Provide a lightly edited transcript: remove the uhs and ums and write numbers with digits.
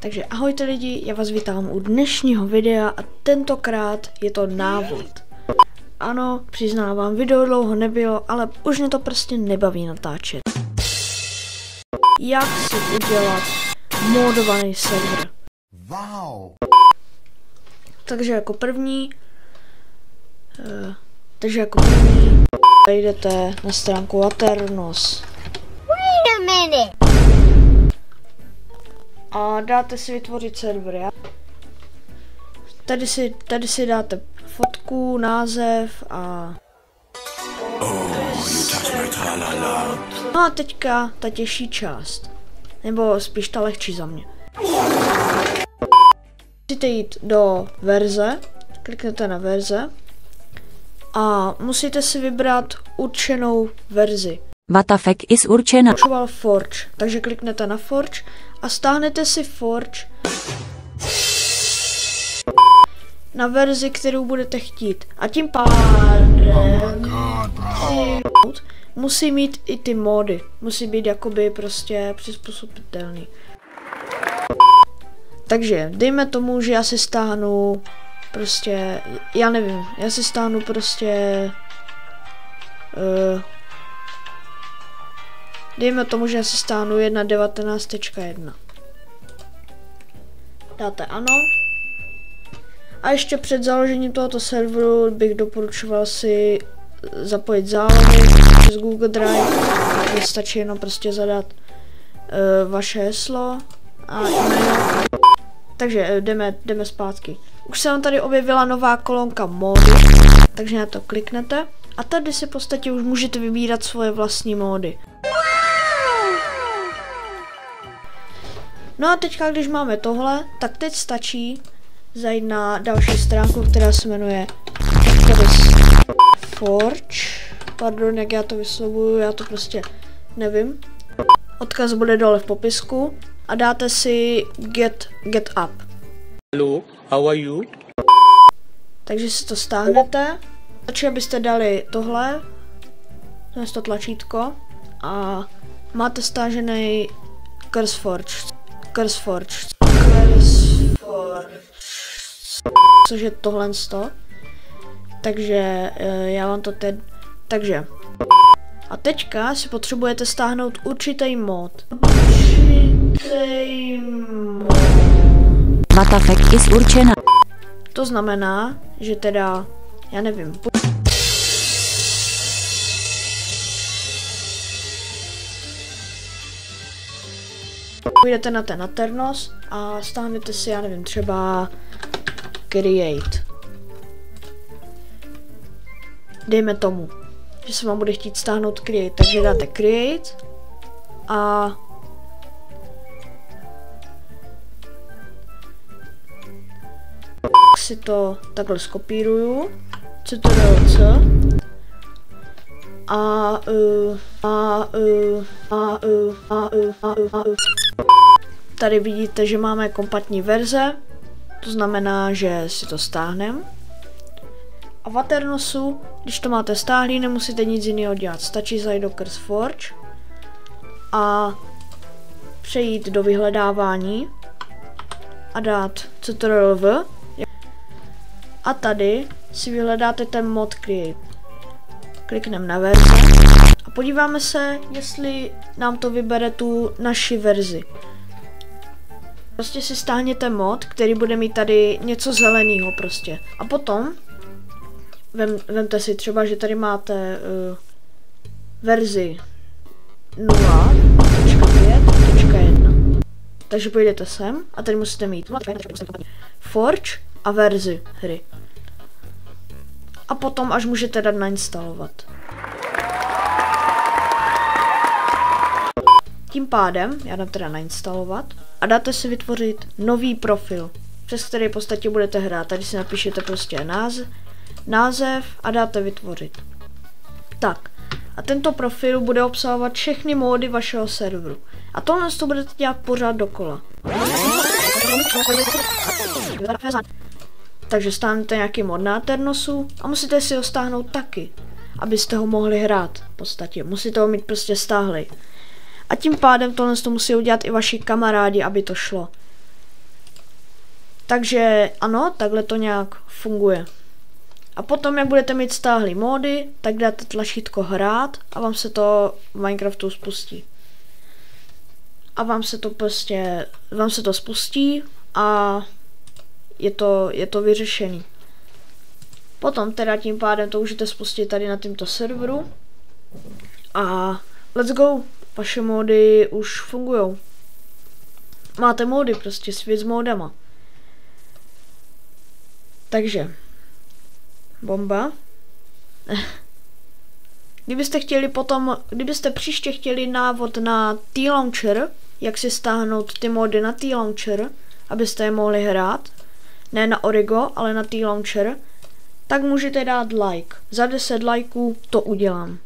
Takže ahojte lidi, já vás vítám u dnešního videa a tentokrát je to návod. Ano, přiznávám, video dlouho nebylo, ale už mě to prostě nebaví natáčet. Jak si udělat modovaný server? Wow. Takže jako první jdete na stránku Aternos. Wait a minute. A dáte si vytvořit server. Tady si dáte fotku, název a... No a teďka ta těžší část. Nebo spíš ta lehčí za mě. Musíte jít do verze, kliknete na verze a musíte si vybrat určenou verzi. Vatafek is určena. Forge, takže kliknete na Forge a stáhnete si Forge na verzi, kterou budete chtít. A tím pádem musí mít i ty módy. Musí být jakoby prostě přizpůsobitelný. Takže dejme tomu, že já si stáhnu prostě, já nevím, já si stáhnu prostě dejme tomu, že já si stáhnu 1.19.1. Dáte ano. A ještě před založením tohoto serveru bych doporučoval si zapojit zálohy přes Google Drive, kde stačí jenom prostě zadat vaše heslo a e-mail. Takže jdeme zpátky. Už se vám tady objevila nová kolonka módy, takže na to kliknete a tady si v podstatě už můžete vybírat svoje vlastní módy. No a teďka, když máme tohle, tak teď stačí zajít na další stránku, která se jmenuje Forge. Pardon, jak já to vyslovuju, já to prostě nevím. Odkaz bude dole v popisku a dáte si get up. Hello, how are you? Takže si to stáhnete. Stačí, abyste dali tohle, to tlačítko a máte stážený CurseForge, což je tohle sto. Takže já vám to teď... Takže. A teďka si potřebujete stáhnout určitý mod. Vatafek is určena. To znamená, že teda, já nevím. Půjdete na ten Aternos a stáhnete si, já nevím, třeba Create. Dejme tomu, že se vám bude chtít stáhnout Create, takže dáte Create a si to takhle skopíruju, Ctrl+C tady vidíte, že máme kompaktní verze, to znamená, že si to stáhneme. A v Aternosu, když to máte stáhlý, nemusíte nic jiného dělat, stačí zajít do CurseForge a přejít do vyhledávání a dát Ctrl+V a tady si vyhledáte ten mod Create. Klikneme na verzi a podíváme se, jestli nám to vybere tu naši verzi. Prostě si stáhněte mod, který bude mít tady něco zeleného prostě. A potom vemte si třeba, že tady máte verzi 0.5.1. Takže půjdete sem a tady musíte mít Forge a verzi hry. A potom až můžete dát nainstalovat. Tím pádem, já dám teda nainstalovat a dáte si vytvořit nový profil, přes který v podstatě budete hrát. Tady si napíšete prostě název a dáte vytvořit. Tak, a tento profil bude obsahovat všechny módy vašeho serveru. A tohle to budete dělat pořád dokola. Takže stáhnete nějaký mod na Aternosu a musíte si ho stáhnout taky, abyste ho mohli hrát v podstatě. Musíte ho mít prostě stáhlej. A tím pádem tohle to musí udělat i vaši kamarádi, aby to šlo. Takže ano, takhle to nějak funguje. A potom, jak budete mít stáhlý módy, tak dáte tlačítko hrát a vám se to v Minecraftu spustí. A vám se to spustí a je to vyřešený. Potom teda tím pádem to můžete spustit tady na tomto serveru a let's go, vaše módy už fungujou. Máte módy, prostě svět s módama. Takže bomba. Kdybyste příště chtěli návod na T-Launcher, jak si stáhnout ty módy na T-Launcher, abyste je mohli hrát, ne na Origo, ale na T-Launcher, tak můžete dát like. Za 10 lajků to udělám.